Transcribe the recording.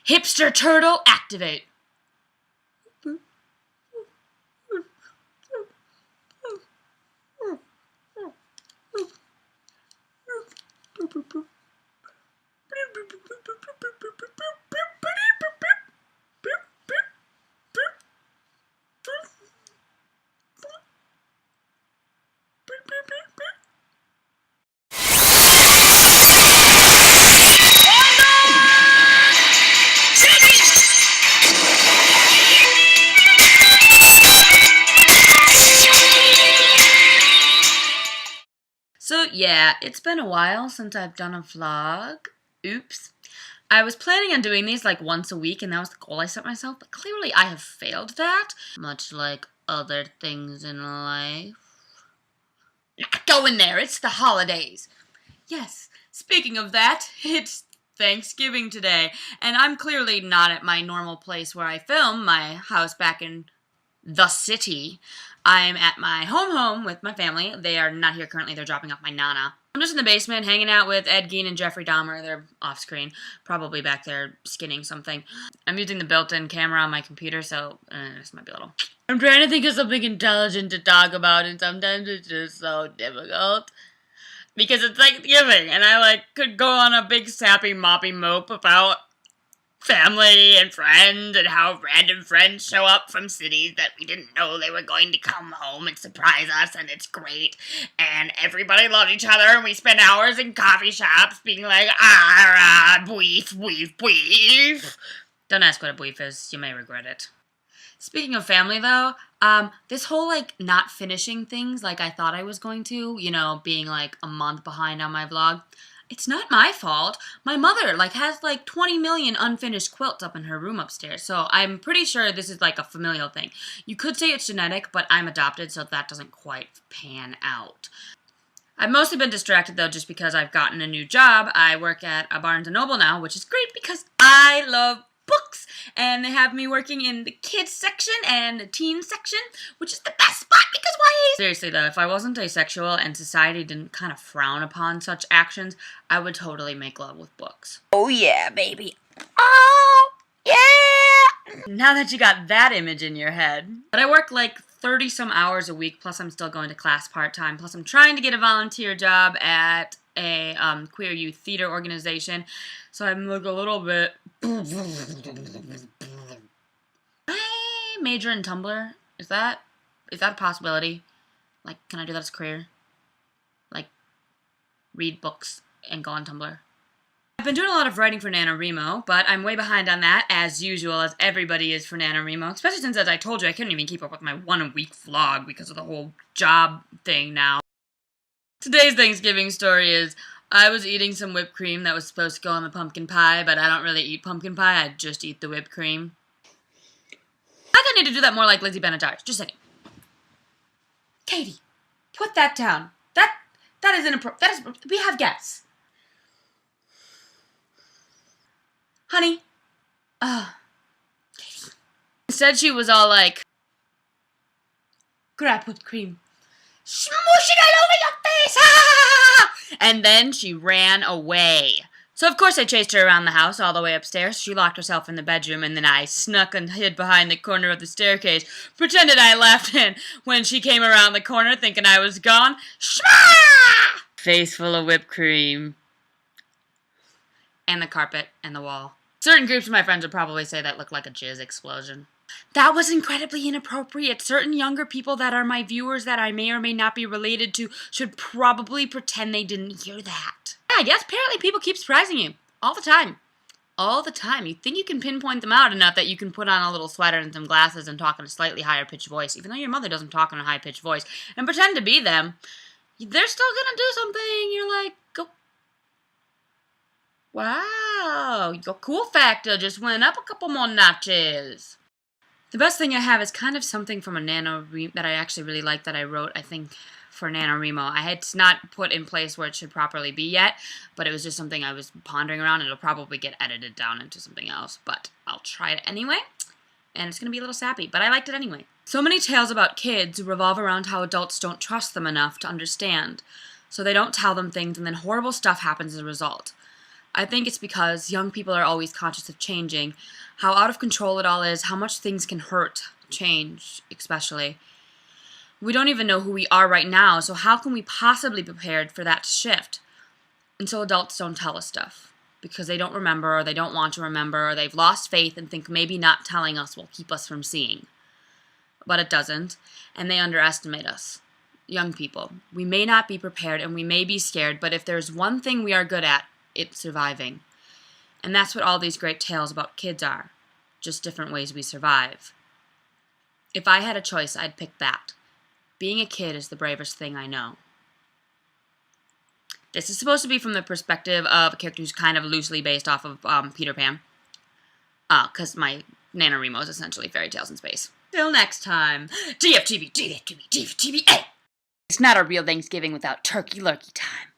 Hipster turtle, activate. So yeah, it's been a while since I've done a vlog. Oops. I was planning on doing these like once a week, and that was the goal I set myself, but clearly I have failed that, much like other things in life. Not going there, it's the holidays. Yes, speaking of that, it's Thanksgiving today, and I'm clearly not at my normal place where I film, my house back in the city. I'm at my home with my family. They are not here currently. They're dropping off my nana. I'm just in the basement hanging out with Ed Gein and Jeffrey Dahmer. They're off screen, probably back there skinning something. I'm using the built-in camera on my computer, so this might be a little... I'm trying to think of something intelligent to talk about, and sometimes it's just so difficult. Because it's Thanksgiving, and I could go on a big sappy moppy mope about family and friends and how random friends show up from cities that we didn't know they were going to come home and surprise us, and it's great, and everybody loves each other, and we spend hours in coffee shops being like, bweef, bweef, bweef. Don't ask what a bweef is, you may regret it. Speaking of family, though, this whole, not finishing things like I thought I was going to, being, a month behind on my vlog, it's not my fault. My mother, has, 20 million unfinished quilts up in her room upstairs, so I'm pretty sure this is, a familial thing. You could say it's genetic, but I'm adopted, so that doesn't quite pan out. I've mostly been distracted, though, just because I've gotten a new job. I work at a Barnes & Noble now, which is great because I love books, and they have me working in the kids section and the teen section, which is the best spot because YA. Seriously though, if I wasn't asexual and society didn't kind of frown upon such actions, I would totally make love with books. Oh yeah, baby. Oh yeah! Now that you got that image in your head. But I work 30 some hours a week, plus I'm still going to class part-time, plus I'm trying to get a volunteer job at a queer youth theater organization, so I'm a little bit... I major in Tumblr. Is that a possibility? Can I do that as a career? Read books and go on Tumblr. I've been doing a lot of writing for NaNoWriMo, but I'm way behind on that, as usual, as everybody is for NaNoWriMo, especially since, as I told you, I couldn't even keep up with my one-a-week vlog because of the whole job thing now. Today's Thanksgiving story is, I was eating some whipped cream that was supposed to go on the pumpkin pie, but I don't really eat pumpkin pie, I just eat the whipped cream. I think I need to do that more like Lizzie Benedart. Just saying. Katie, put that down. That is inappropriate. We have guests. Honey. Katie. Instead she was all grab whipped cream. Smoosh it all over your face! Ah! And then she ran away. So of course I chased her around the house all the way upstairs. She locked herself in the bedroom, and then I snuck and hid behind the corner of the staircase, pretended I left, and when she came around the corner thinking I was gone, shma! Face full of whipped cream. And the carpet and the wall. Certain groups of my friends would probably say that looked like a jizz explosion. That was incredibly inappropriate. Certain younger people that are my viewers that I may or may not be related to should probably pretend they didn't hear that. Yeah, I guess apparently people keep surprising you. All the time. All the time. You think you can pinpoint them out enough that you can put on a little sweater and some glasses and talk in a slightly higher pitched voice, even though your mother doesn't talk in a high pitched voice, and pretend to be them. They're still gonna do something. You're like, go. Wow, your cool factor just went up a couple more notches. The best thing I have is kind of something from a NaNoWriMo that I actually really like that I wrote, I think, for NaNoWriMo. It's not put in place where it should properly be yet, but it was just something I was pondering around. It'll probably get edited down into something else, but I'll try it anyway. And it's going to be a little sappy, but I liked it anyway. So many tales about kids revolve around how adults don't trust them enough to understand. So they don't tell them things, and then horrible stuff happens as a result. I think it's because young people are always conscious of changing, how out of control it all is, how much things can hurt, change, especially. We don't even know who we are right now, so how can we possibly be prepared for that to shift? Until adults don't tell us stuff. Because they don't remember, or they don't want to remember, or they've lost faith and think maybe not telling us will keep us from seeing. But it doesn't, and they underestimate us. Young people, we may not be prepared and we may be scared, but if there's one thing we are good at, it's surviving. And that's what all these great tales about kids are. Just different ways we survive. If I had a choice, I'd pick that. Being a kid is the bravest thing I know. This is supposed to be from the perspective of a character who's kind of loosely based off of Peter Pan. Because my NaNoWriMo is essentially fairy tales in space. Till next time. GFTV, GFTV, GFTV, hey! It's not a real Thanksgiving without turkey lurkey time.